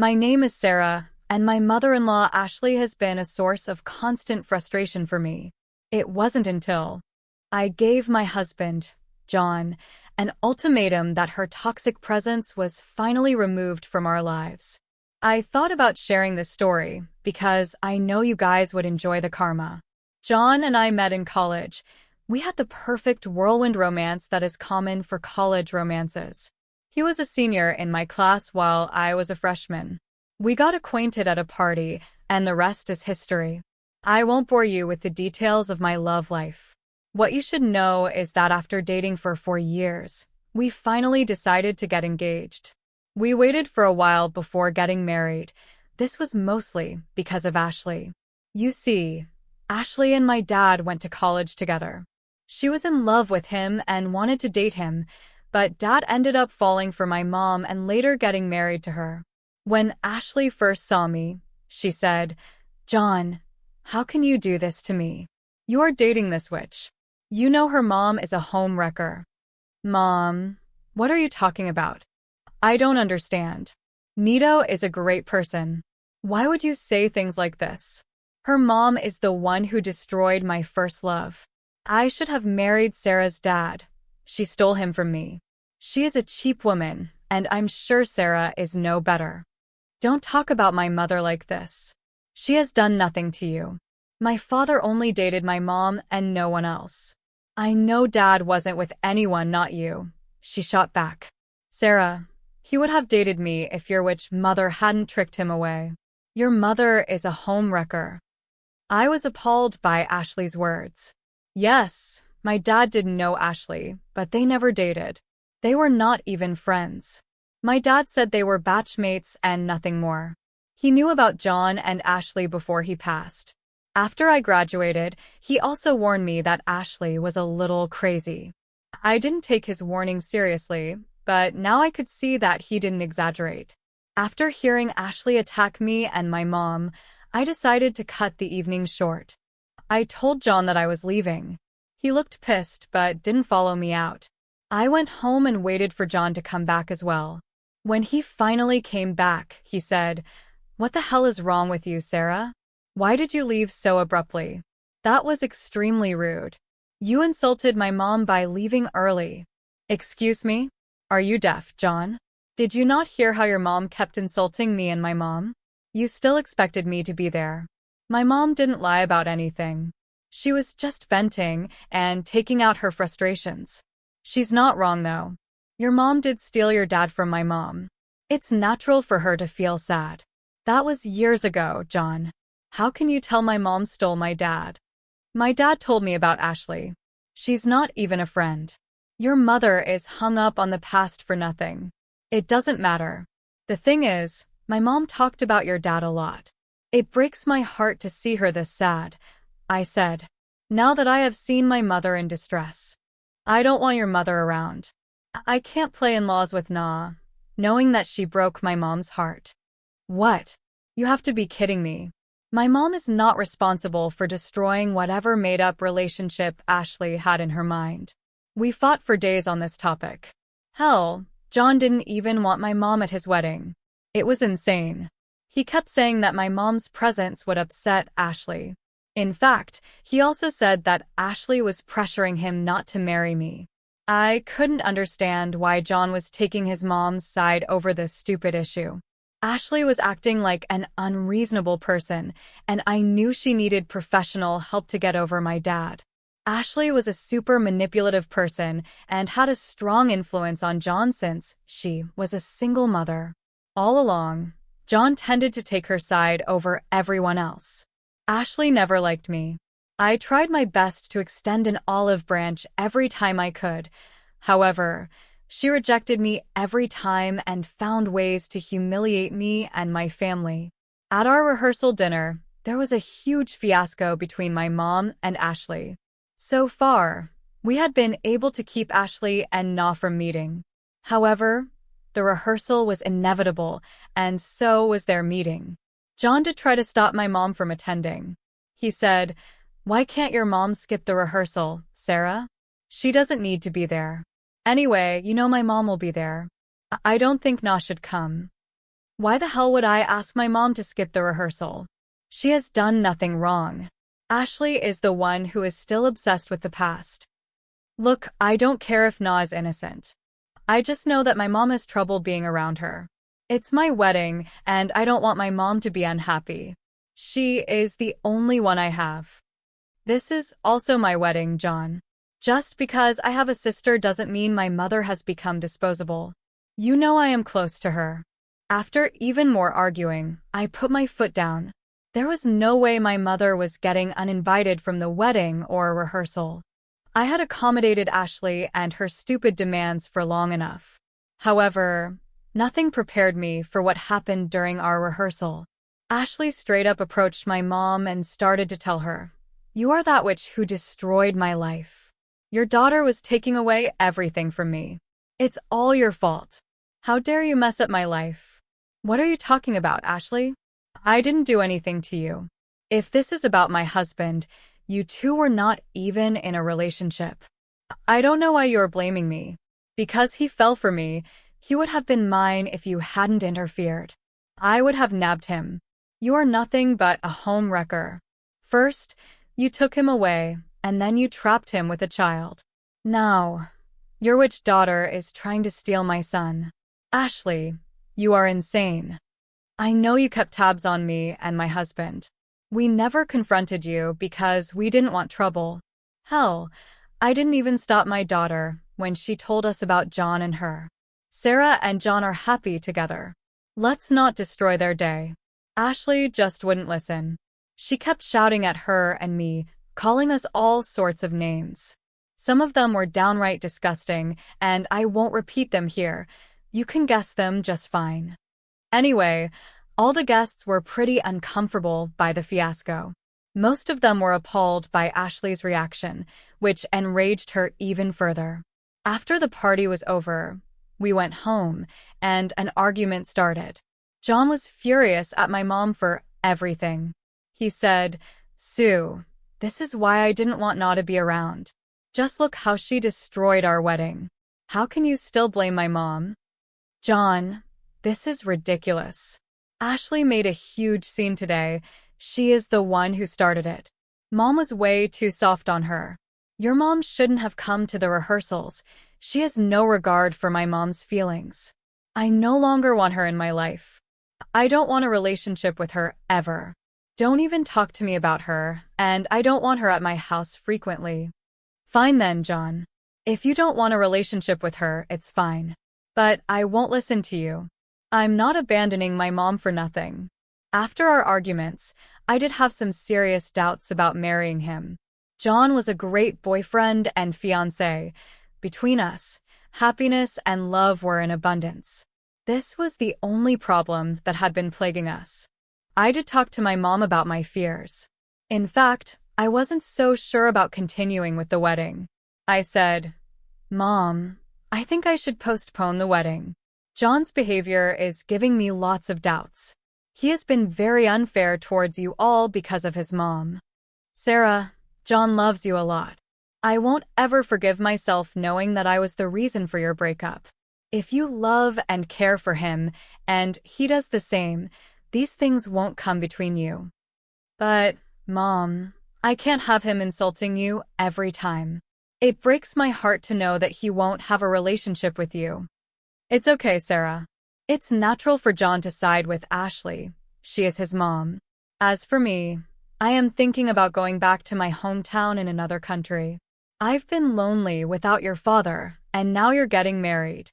My name is Sarah, and my mother-in-law Ashley has been a source of constant frustration for me. It wasn't until I gave my husband, John, an ultimatum that her toxic presence was finally removed from our lives. I thought about sharing this story because I know you guys would enjoy the karma. John and I met in college. We had the perfect whirlwind romance that is common for college romances. He was a senior in my class while I was a freshman. We got acquainted at a party, and the rest is history. I won't bore you with the details of my love life. What you should know is that after dating for 4 years, we finally decided to get engaged. We waited for a while before getting married. This was mostly because of Ashley. You see, Ashley and my dad went to college together. She was in love with him and wanted to date him, but Dad ended up falling for my mom and later getting married to her. When Ashley first saw me, she said, "John, how can you do this to me? You are dating this witch. You know her mom is a home wrecker." "Mom, what are you talking about? I don't understand. Nito is a great person. Why would you say things like this? Her mom is the one who destroyed my first love. I should have married Sarah's dad. She stole him from me. She is a cheap woman, and I'm sure Sarah is no better. Don't talk about my mother like this. She has done nothing to you. My father only dated my mom and no one else. I know Dad wasn't with anyone, not you," she shot back. "Sarah, he would have dated me if your witch mother hadn't tricked him away. Your mother is a home wrecker." I was appalled by Ashley's words. Yes, my dad didn't know Ashley, but they never dated. They were not even friends. My dad said they were batchmates and nothing more. He knew about John and Ashley before he passed. After I graduated, he also warned me that Ashley was a little crazy. I didn't take his warning seriously, but now I could see that he didn't exaggerate. After hearing Ashley attack me and my mom, I decided to cut the evening short. I told John that I was leaving. He looked pissed but didn't follow me out. I went home and waited for John to come back as well. When he finally came back, he said, "What the hell is wrong with you, Sarah? Why did you leave so abruptly? That was extremely rude. You insulted my mom by leaving early." "Excuse me? Are you deaf, John? Did you not hear how your mom kept insulting me and my mom? You still expected me to be there." My mom didn't lie about anything. She was just venting and taking out her frustrations. She's not wrong, though. Your mom did steal your dad from my mom. It's natural for her to feel sad. That was years ago, John. How can you tell my mom stole my dad? My dad told me about Ashley. She's not even a friend. Your mother is hung up on the past for nothing. It doesn't matter. The thing is, my mom talked about your dad a lot. It breaks my heart to see her this sad," I said. "Now that I have seen my mother in distress. I don't want your mother around. I can't play in-laws with Na, knowing that she broke my mom's heart." "What? You have to be kidding me. My mom is not responsible for destroying whatever made-up relationship Ashley had in her mind." We fought for days on this topic. Hell, John didn't even want my mom at his wedding. It was insane. He kept saying that my mom's presence would upset Ashley. In fact, he also said that Ashley was pressuring him not to marry me. I couldn't understand why John was taking his mom's side over this stupid issue. Ashley was acting like an unreasonable person, and I knew she needed professional help to get over my dad. Ashley was a super manipulative person and had a strong influence on John since she was a single mother. All along, John tended to take her side over everyone else. Ashley never liked me. I tried my best to extend an olive branch every time I could. However, she rejected me every time and found ways to humiliate me and my family. At our rehearsal dinner, there was a huge fiasco between my mom and Ashley. So far, we had been able to keep Ashley and Na from meeting. However, the rehearsal was inevitable, and so was their meeting. John did try to stop my mom from attending. He said, "Why can't your mom skip the rehearsal, Sarah? She doesn't need to be there. Anyway, you know my mom will be there. I don't think Na should come." Why the hell would I ask my mom to skip the rehearsal? She has done nothing wrong. Ashley is the one who is still obsessed with the past. Look, I don't care if Na is innocent. I just know that my mom has trouble being around her. It's my wedding, and I don't want my mom to be unhappy. She is the only one I have. This is also my wedding, John. Just because I have a sister doesn't mean my mother has become disposable. You know I am close to her. After even more arguing, I put my foot down. There was no way my mother was getting uninvited from the wedding or rehearsal. I had accommodated Ashley and her stupid demands for long enough. However, nothing prepared me for what happened during our rehearsal. Ashley straight up approached my mom and started to tell her, "You are that witch who destroyed my life. Your daughter was taking away everything from me. It's all your fault. How dare you mess up my life?" What are you talking about, Ashley? I didn't do anything to you. If this is about my husband, you two were not even in a relationship. I don't know why you are blaming me. Because he fell for me, he would have been mine if you hadn't interfered. I would have nabbed him. You are nothing but a home wrecker. First, you took him away, and then you trapped him with a child. Now, your witch daughter is trying to steal my son. Ashley, you are insane. I know you kept tabs on me and my husband. We never confronted you because we didn't want trouble. Hell, I didn't even stop my daughter when she told us about John and her. Sarah and John are happy together. Let's not destroy their day. Ashley just wouldn't listen. She kept shouting at her and me, calling us all sorts of names. Some of them were downright disgusting, and I won't repeat them here. You can guess them just fine. Anyway, all the guests were pretty uncomfortable by the fiasco. Most of them were appalled by Ashley's reaction, which enraged her even further. After the party was over, we went home, and an argument started. John was furious at my mom for everything. He said, "Sue, this is why I didn't want Na to be around. Just look how she destroyed our wedding. How can you still blame my mom?" John, this is ridiculous. Ashley made a huge scene today. She is the one who started it. Mom was way too soft on her. Your mom shouldn't have come to the rehearsals. She has no regard for my mom's feelings. I no longer want her in my life. I don't want a relationship with her ever. Don't even talk to me about her, and I don't want her at my house frequently. Fine then, John. If you don't want a relationship with her, it's fine. But I won't listen to you. I'm not abandoning my mom for nothing. After our arguments, I did have some serious doubts about marrying him. John was a great boyfriend and fiancé. Between us, happiness and love were in abundance. This was the only problem that had been plaguing us. I did talk to my mom about my fears. In fact, I wasn't so sure about continuing with the wedding. I said, "Mom, I think I should postpone the wedding. John's behavior is giving me lots of doubts. He has been very unfair towards you all because of his mom. Sarah, John loves you a lot. I won't ever forgive myself knowing that I was the reason for your breakup. If you love and care for him, and he does the same, these things won't come between you. But, Mom, I can't have him insulting you every time. It breaks my heart to know that he won't have a relationship with you." It's okay, Sarah. It's natural for John to side with Ashley. She is his mom. As for me, I am thinking about going back to my hometown in another country. I've been lonely without your father, and now you're getting married.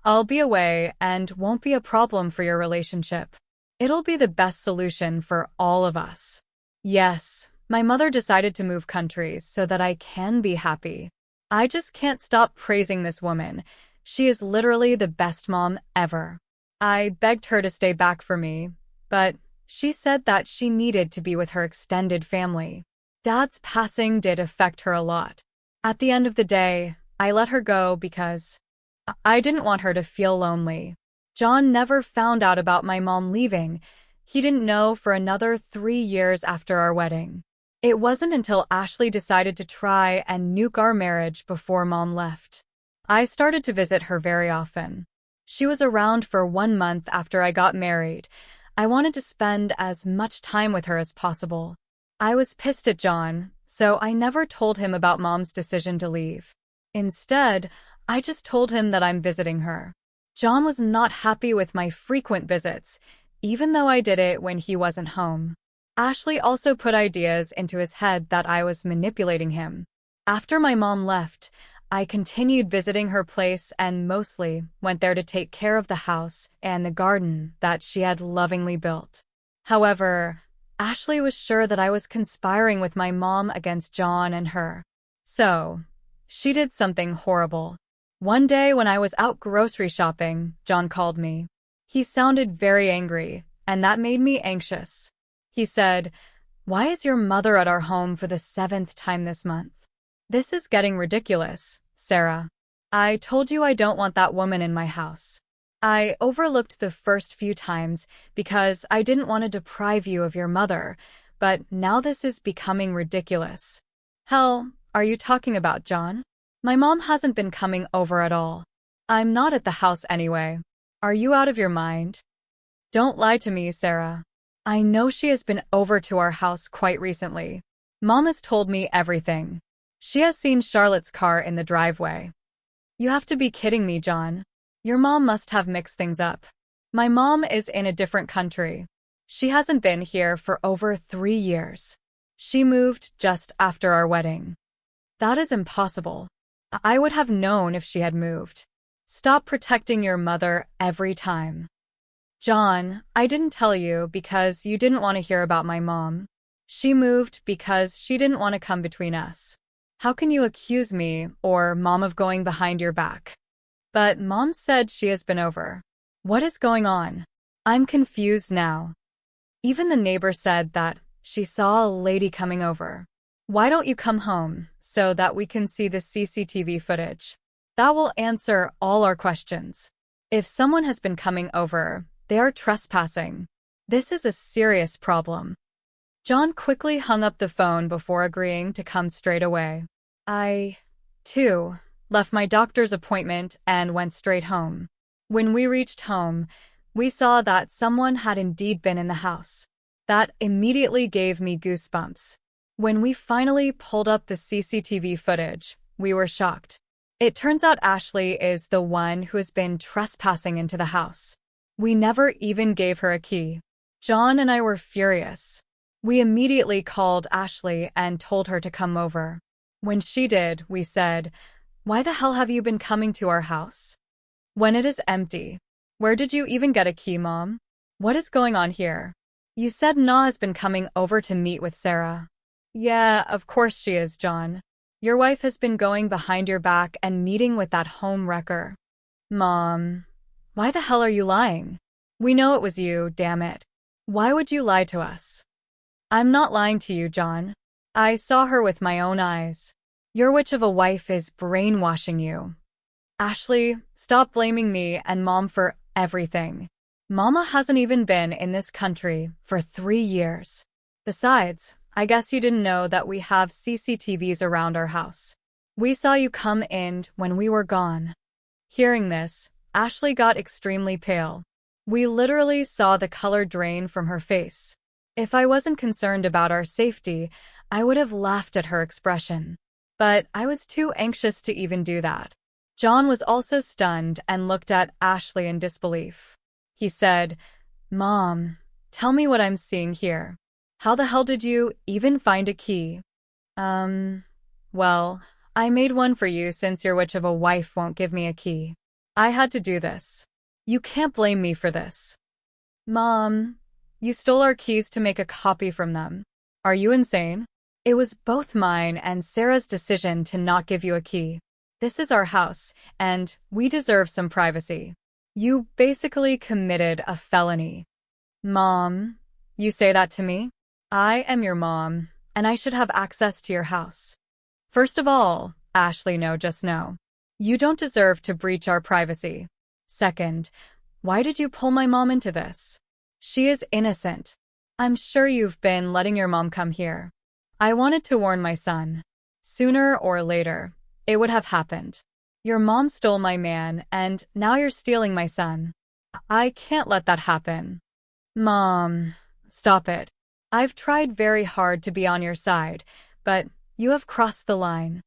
I'll be away and won't be a problem for your relationship. It'll be the best solution for all of us. Yes, my mother decided to move countries so that I can be happy. I just can't stop praising this woman. She is literally the best mom ever. I begged her to stay back for me, but she said that she needed to be with her extended family. Dad's passing did affect her a lot. At the end of the day, I let her go because I didn't want her to feel lonely. John never found out about my mom leaving. He didn't know for another 3 years after our wedding. It wasn't until Ashley decided to try and nuke our marriage before Mom left. I started to visit her very often. She was around for 1 month after I got married. I wanted to spend as much time with her as possible. I was pissed at John, so I never told him about Mom's decision to leave. Instead, I just told him that I'm visiting her. John was not happy with my frequent visits, even though I did it when he wasn't home. Ashley also put ideas into his head that I was manipulating him. After my mom left, I continued visiting her place and mostly went there to take care of the house and the garden that she had lovingly built. However, Ashley was sure that I was conspiring with my mom against John and her. So, she did something horrible. One day when I was out grocery shopping, John called me. He sounded very angry, and that made me anxious. He said, "Why is your mother at our home for the 7th time this month? This is getting ridiculous, Sarah. I told you I don't want that woman in my house. I overlooked the first few times because I didn't want to deprive you of your mother, but now this is becoming ridiculous." "Hell, are you talking about, John? My mom hasn't been coming over at all. I'm not at the house anyway. Are you out of your mind?" "Don't lie to me, Sarah. I know she has been over to our house quite recently. Mom has told me everything. She has seen Charlotte's car in the driveway." "You have to be kidding me, John. Your mom must have mixed things up. My mom is in a different country. She hasn't been here for over 3 years. She moved just after our wedding." "That is impossible. I would have known if she had moved. Stop protecting your mother every time." "John, I didn't tell you because you didn't want to hear about my mom. She moved because she didn't want to come between us. How can you accuse me or Mom of going behind your back?" "But Mom said she has been over. What is going on? I'm confused now. Even the neighbor said that she saw a lady coming over. Why don't you come home so that we can see the CCTV footage? That will answer all our questions. If someone has been coming over, they are trespassing. This is a serious problem." John quickly hung up the phone before agreeing to come straight away. I, too, left my doctor's appointment and went straight home. When we reached home, we saw that someone had indeed been in the house. That immediately gave me goosebumps. When we finally pulled up the CCTV footage, we were shocked. It turns out Ashley is the one who has been trespassing into the house. We never even gave her a key. John and I were furious. We immediately called Ashley and told her to come over. When she did, we said, "Why the hell have you been coming to our house when it is empty? Where did you even get a key, Mom? What is going on here? You said Na has been coming over to meet with Sarah." "Yeah, of course she is, John. Your wife has been going behind your back and meeting with that home wrecker." "Mom, why the hell are you lying? We know it was you, damn it. Why would you lie to us?" "I'm not lying to you, John. I saw her with my own eyes. Your witch of a wife is brainwashing you." "Ashley, stop blaming me and Mom for everything. Mama hasn't even been in this country for 3 years. Besides, I guess you didn't know that we have CCTVs around our house. We saw you come in when we were gone." Hearing this, Ashley got extremely pale. We literally saw the color drain from her face. If I wasn't concerned about our safety, I would have laughed at her expression. But I was too anxious to even do that. John was also stunned and looked at Ashley in disbelief. He said, "Mom, tell me what I'm seeing here. How the hell did you even find a key?" Well, I made one for you since your witch of a wife won't give me a key. I had to do this. You can't blame me for this." "Mom, you stole our keys to make a copy from them. Are you insane? It was both mine and Sarah's decision to not give you a key. This is our house, and we deserve some privacy. You basically committed a felony." "Mom, you say that to me? I am your mom, and I should have access to your house. First of all, Ashley, no, just no. You don't deserve to breach our privacy. Second, why did you pull my mom into this? She is innocent. I'm sure you've been letting your mom come here. I wanted to warn my son. Sooner or later, it would have happened. Your mom stole my man, and now you're stealing my son. I can't let that happen. Mom, stop it. I've tried very hard to be on your side, but you have crossed the line.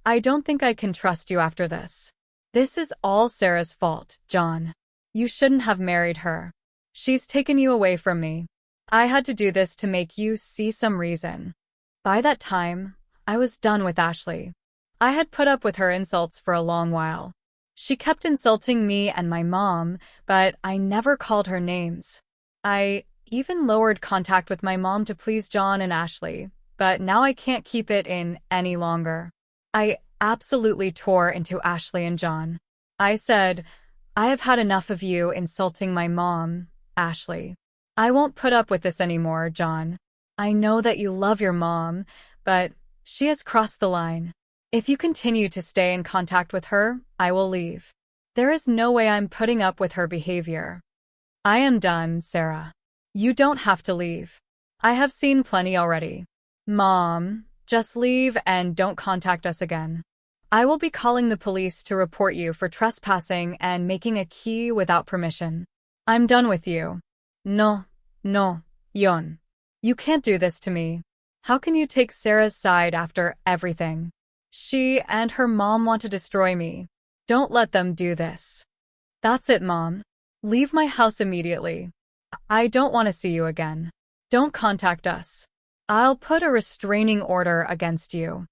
I don't think I can trust you after this. This is all Sarah's fault, John. You shouldn't have married her. She's taken you away from me. I had to do this to make you see some reason. By that time, I was done with Ashley. I had put up with her insults for a long while. She kept insulting me and my mom, but I never called her names. I even lowered contact with my mom to please John and Ashley, but now I can't keep it in any longer. I absolutely tore into Ashley and John. I said, I have had enough of you insulting my mom, Ashley. I won't put up with this anymore, John. I know that you love your mom, but she has crossed the line. If you continue to stay in contact with her, I will leave. There is no way I'm putting up with her behavior. I am done, Sarah. You don't have to leave. I have seen plenty already. Mom, just leave and don't contact us again. I will be calling the police to report you for trespassing and making a key without permission. I'm done with you. No, Yon. You can't do this to me. How can you take Sarah's side after everything? She and her mom want to destroy me. Don't let them do this. That's it, Mom. Leave my house immediately. I don't want to see you again. Don't contact us. I'll put a restraining order against you.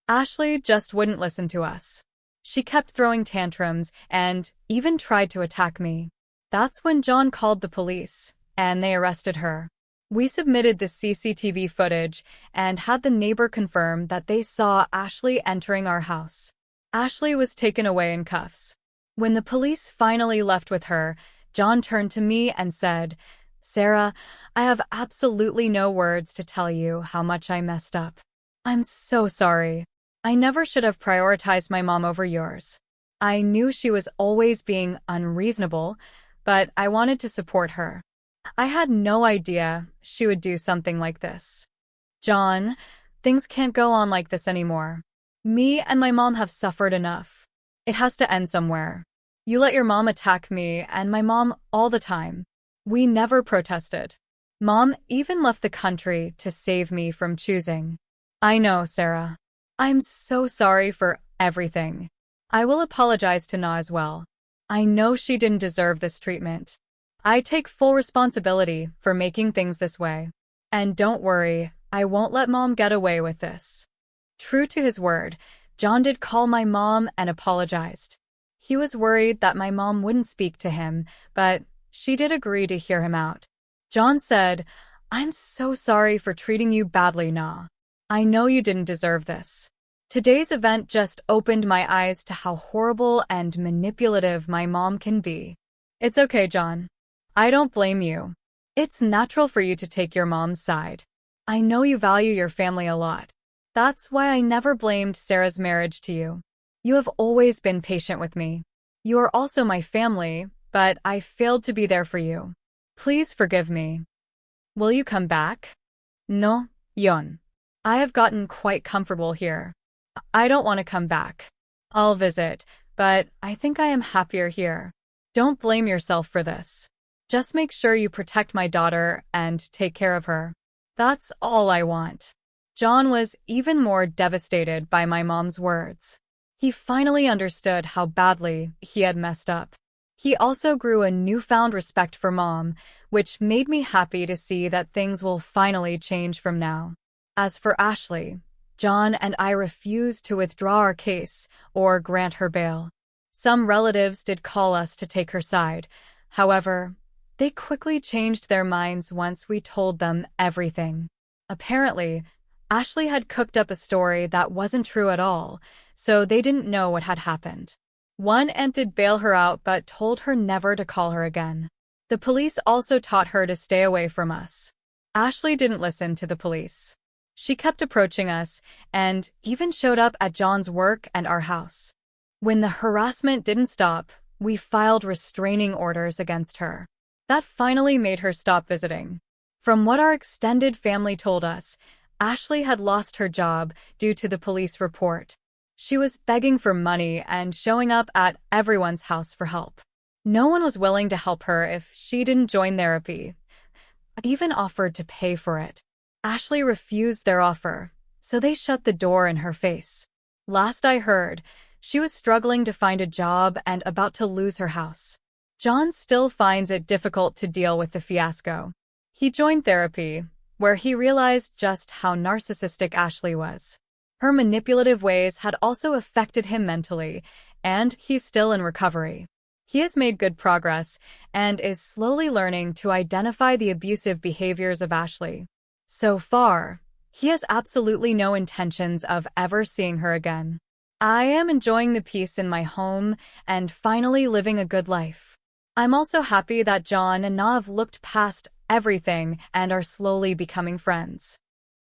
Ashley just wouldn't listen to us. She kept throwing tantrums and even tried to attack me. That's when John called the police, and they arrested her. We submitted the CCTV footage and had the neighbor confirm that they saw Ashley entering our house. Ashley was taken away in cuffs. When the police finally left with her, John turned to me and said, Sarah, I have absolutely no words to tell you how much I messed up. I'm so sorry. I never should have prioritized my mom over yours. I knew she was always being unreasonable, but I wanted to support her. I had no idea she would do something like this. John, things can't go on like this anymore. Me and my mom have suffered enough. It has to end somewhere. You let your mom attack me and my mom all the time. We never protested. Mom even left the country to save me from choosing. I know, Sarah. I'm so sorry for everything. I will apologize to Na as well. I know she didn't deserve this treatment. I take full responsibility for making things this way. And don't worry, I won't let Mom get away with this. True to his word, John did call my mom and apologized. He was worried that my mom wouldn't speak to him, but she did agree to hear him out. John said, I'm so sorry for treating you badly, Na. I know you didn't deserve this. Today's event just opened my eyes to how horrible and manipulative my mom can be. It's okay, John. I don't blame you. It's natural for you to take your mom's side. I know you value your family a lot. That's why I never blamed Sarah's marriage to you. You have always been patient with me. You are also my family, but I failed to be there for you. Please forgive me. Will you come back? No, Yon. I have gotten quite comfortable here. I don't want to come back. I'll visit, but I think I am happier here. Don't blame yourself for this. Just make sure you protect my daughter and take care of her. That's all I want. John was even more devastated by my mom's words. He finally understood how badly he had messed up. He also grew a newfound respect for Mom, which made me happy to see that things will finally change from now. As for Ashley, John and I refused to withdraw our case or grant her bail. Some relatives did call us to take her side. However, they quickly changed their minds once we told them everything. Apparently, Ashley had cooked up a story that wasn't true at all, so they didn't know what had happened. One aunt did bail her out but told her never to call her again. The police also taught her to stay away from us. Ashley didn't listen to the police. She kept approaching us and even showed up at John's work and our house. When the harassment didn't stop, we filed restraining orders against her. That finally made her stop visiting. From what our extended family told us, Ashley had lost her job due to the police report. She was begging for money and showing up at everyone's house for help. No one was willing to help her if she didn't join therapy, even offered to pay for it. Ashley refused their offer, so they shut the door in her face. Last I heard, she was struggling to find a job and about to lose her house. John still finds it difficult to deal with the fiasco. He joined therapy, where he realized just how narcissistic Ashley was. Her manipulative ways had also affected him mentally, and he's still in recovery. He has made good progress and is slowly learning to identify the abusive behaviors of Ashley. So far, he has absolutely no intentions of ever seeing her again. I am enjoying the peace in my home and finally living a good life. I'm also happy that John and Nav looked past everything and are slowly becoming friends.